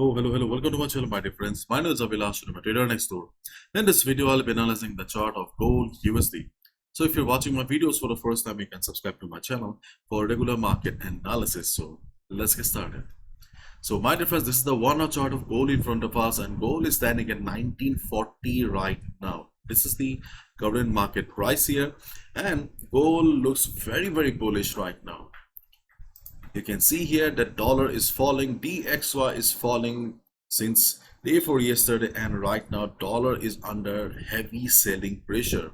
Hello. Welcome to my channel, my dear friends. My name is Abhilash, I'm a trader next door. In this video, I'll be analyzing the chart of gold USD. So if you're watching my videos for the first time, you can subscribe to my channel for regular market analysis. So let's get started. So my dear friends, this is the 1 hour chart of gold in front of us, and gold is standing at 1940 right now. This is the current market price here, and gold looks very bullish right now. You can see here that dollar is falling, DXY is falling since day 4 yesterday, and right now dollar is under heavy selling pressure.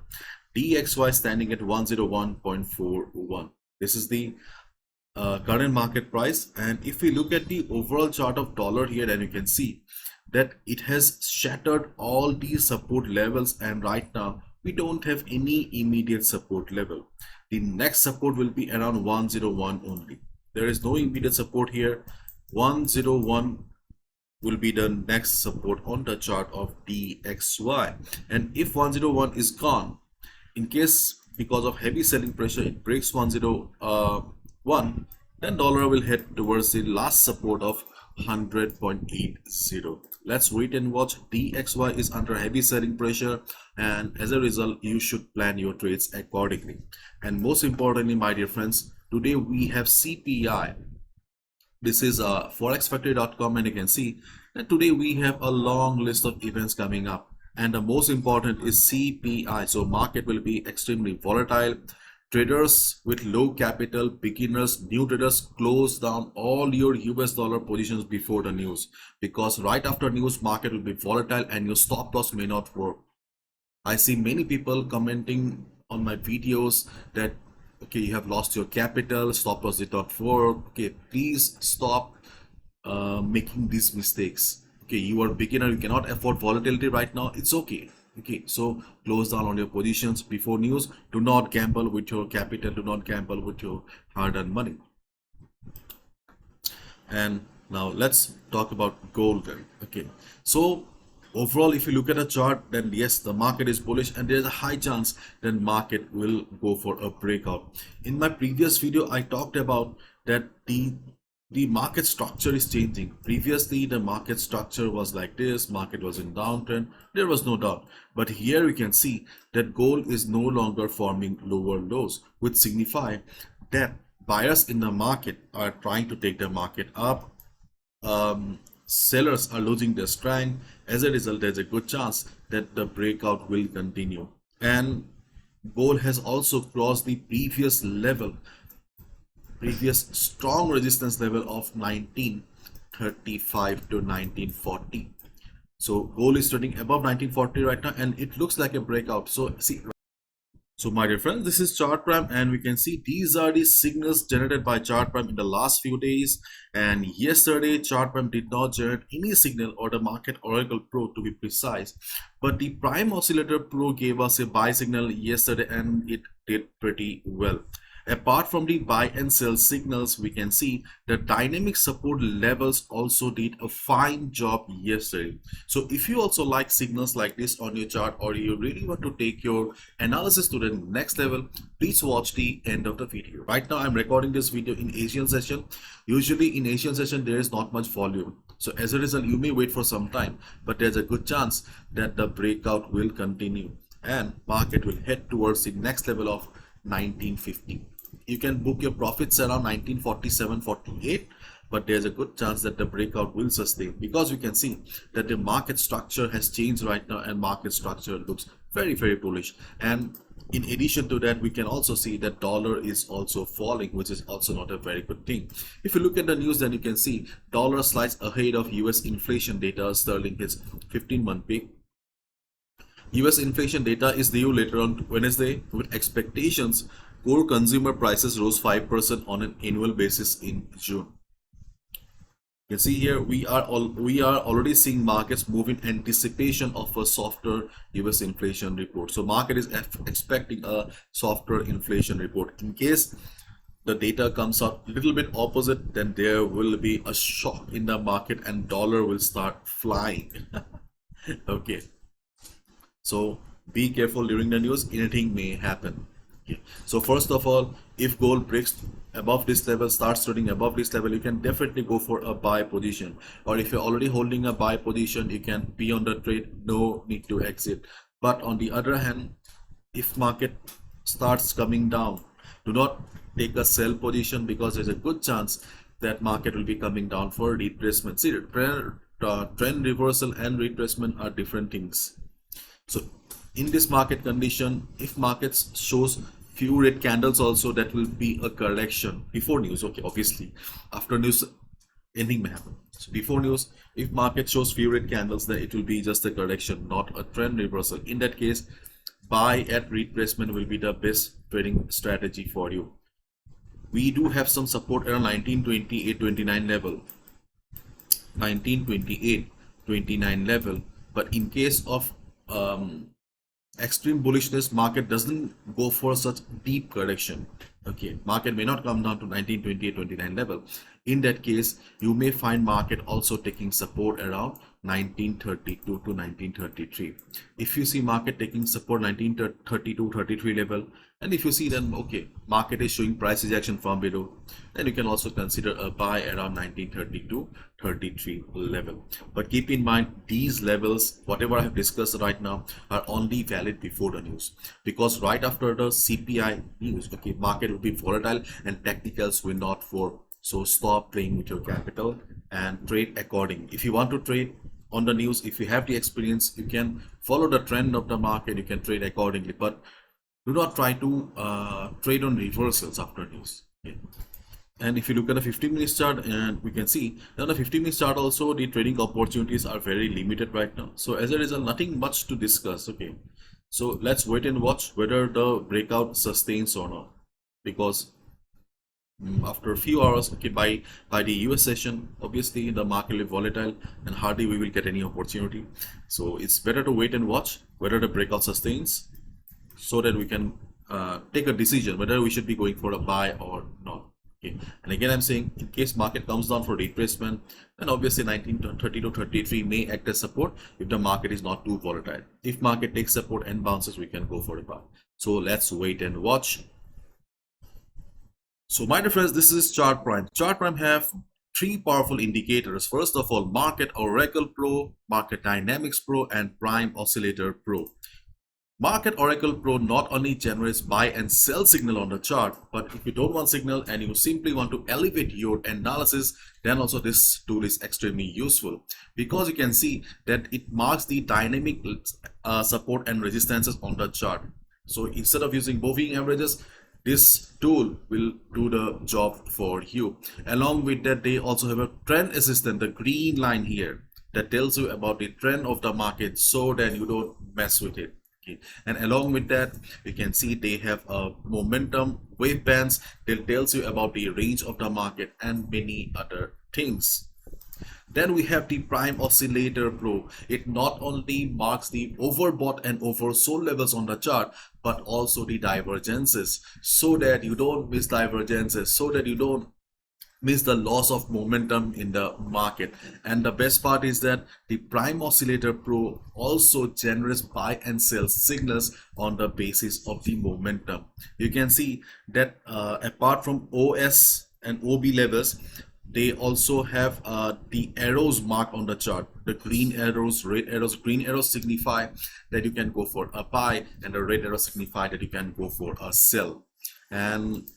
DXY standing at 101.41. This is the current market price, and if we look at the overall chart of dollar here, then you can see that it has shattered all these support levels, and right now we don't have any immediate support level. The next support will be around 101 only. There is no immediate support here. 101 will be the next support on the chart of DXY, and if 101 is gone, in case because of heavy selling pressure it breaks 101, then dollar will head towards the last support of 100.80. Let's wait and watch. DXY is under heavy selling pressure, and as a result you should plan your trades accordingly. And most importantly, my dear friends, today we have CPI. This is forexfactory.com, and you can see that today we have a long list of events coming up, and the most important is CPI. So market will be extremely volatile. Traders with low capital, beginners, new traders, close down all your US dollar positions before the news, because right after news market will be volatile and your stop loss may not work. I see many people commenting on my videos that okay, you have lost your capital, stop loss did not work. Okay, please stop making these mistakes. Okay, you are a beginner, you cannot afford volatility right now. It's okay. Okay, so close down on your positions before news. Do not gamble with your capital, do not gamble with your hard-earned money. And now let's talk about gold then. Okay, so overall, if you look at a chart, then yes, the market is bullish, and there's a high chance that market will go for a breakout. In my previous video, I talked about that the market structure is changing. Previously, the market structure was like this, market was in downtrend, there was no doubt. But here we can see that gold is no longer forming lower lows, which signify that buyers in the market are trying to take the market up. Sellers are losing their strength. As a result, there's a good chance that the breakout will continue. And gold has also crossed the previous strong resistance level of 1935 to 1940. So gold is trading above 1940 right now, and it looks like a breakout. So see, so my dear friends, this is chart prime, and we can see these are the signals generated by chart prime in the last few days. And yesterday chart prime did not generate any signal, or the market oracle pro to be precise, but the prime oscillator pro gave us a buy signal yesterday, and it did pretty well. Apart from the buy and sell signals, we can see the dynamic support levels also did a fine job yesterday. So if you also like signals like this on your chart, or you really want to take your analysis to the next level, please watch the end of the video. Right now I'm recording this video in Asian session. Usually in Asian session there is not much volume, so as a result you may wait for some time, but there's a good chance that the breakout will continue and market will head towards the next level of 1950. You can book your profits around 1947-48, but there's a good chance that the breakout will sustain, because we can see that the market structure has changed right now, and market structure looks very bullish. And in addition to that, we can also see that dollar is also falling, which is also not a very good thing. If you look at the news, then you can see dollar slides ahead of US inflation data. Sterling hits 15-month peak. US inflation data is due later on Wednesday, with expectations core consumer prices rose 5% on an annual basis in June. You can see here we are already seeing markets move in anticipation of a softer US inflation report. So market is expecting a softer inflation report. In case the data comes out a little bit opposite, then there will be a shock in the market and dollar will start flying. Okay, so be careful during the news, anything may happen. So first of all, if gold breaks above this level, starts trading above this level, you can definitely go for a buy position. Or if you're already holding a buy position, you can be on the trade, no need to exit. But on the other hand, if market starts coming down, do not take a sell position, because there's a good chance that market will be coming down for retracement. See, trend reversal and retracement are different things. So in this market condition, if markets shows few red candles also, that will be a correction before news. Okay, obviously after news anything may happen. So before news, if market shows few red candles, then it will be just a correction, not a trend reversal. In that case, buy at retracement will be the best trading strategy for you. We do have some support around 1928-29 level, 1928-29 level. But in case of extreme bullishness, market doesn't go for such deep correction. Okay, market may not come down to 1928-29 level. In that case, you may find market also taking support around 1932 to 1933. If you see market taking support 1932-33 level, and if you see then okay, market is showing price rejection from below, then you can also consider a buy around 1932-33 level. But keep in mind, these levels, whatever I have discussed right now, are only valid before the news, because right after the CPI news, okay, market will be volatile and technicals will not form. So stop playing with your capital and trade accordingly. If you want to trade on the news, if you have the experience, you can follow the trend of the market, you can trade accordingly, but do not try to trade on reversals after news. Okay. And if you look at the 15-minute chart, and we can see on the 15-minute chart also, the trading opportunities are very limited right now. So as a result, nothing much to discuss. Okay, so let's wait and watch whether the breakout sustains or not, because after a few hours, okay, by the US session, obviously the market will be volatile and hardly we will get any opportunity. So it's better to wait and watch whether the breakout sustains, so that we can take a decision whether we should be going for a buy or not. Okay. And again, I'm saying, in case market comes down for retracement, then obviously 1932-33 may act as support if the market is not too volatile. If market takes support and bounces, we can go for a buy. So let's wait and watch. So my dear friends, this is Chart Prime. Chart Prime have three powerful indicators. First of all, Market Oracle Pro, Market Dynamics Pro, and Prime Oscillator Pro. Market Oracle Pro not only generates buy and sell signal on the chart, but if you don't want signal and you simply want to elevate your analysis, then also this tool is extremely useful, because you can see that it marks the dynamic support and resistances on the chart. So instead of using moving averages, this tool will do the job for you. Along with that, they also have a trend assistant, the green line here, that tells you about the trend of the market, so that you don't mess with it. Okay. And along with that, you can see they have a momentum wave bands that tells you about the range of the market and many other things. Then we have the Prime Oscillator Pro. It not only marks the overbought and oversold levels on the chart, but also the divergences, so that you don't miss divergences, so that you don't miss the loss of momentum in the market. And the best part is that the Prime Oscillator Pro also generates buy and sell signals on the basis of the momentum. You can see that apart from OS and OB levels, they also have the arrows marked on the chart. The green arrows, red arrows. Green arrows signify that you can go for a buy, and the red arrows signify that you can go for a sell. And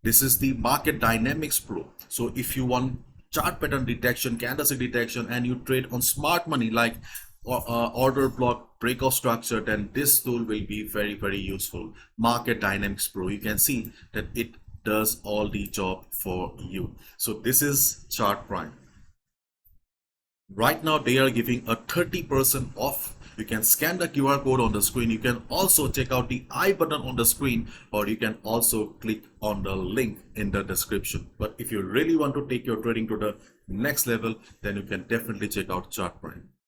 this is the Market Dynamics Pro. So if you want chart pattern detection, candlestick detection, and you trade on smart money like order block, breakout structure, then this tool will be very, very useful. Market Dynamics Pro, you can see that it does all the job for you. So this is Chart Prime. Right now they are giving a 30% off. You can scan the QR code on the screen. You can also check out the I button on the screen, or you can also click on the link in the description. But if you really want to take your trading to the next level, then you can definitely check out Chart Prime.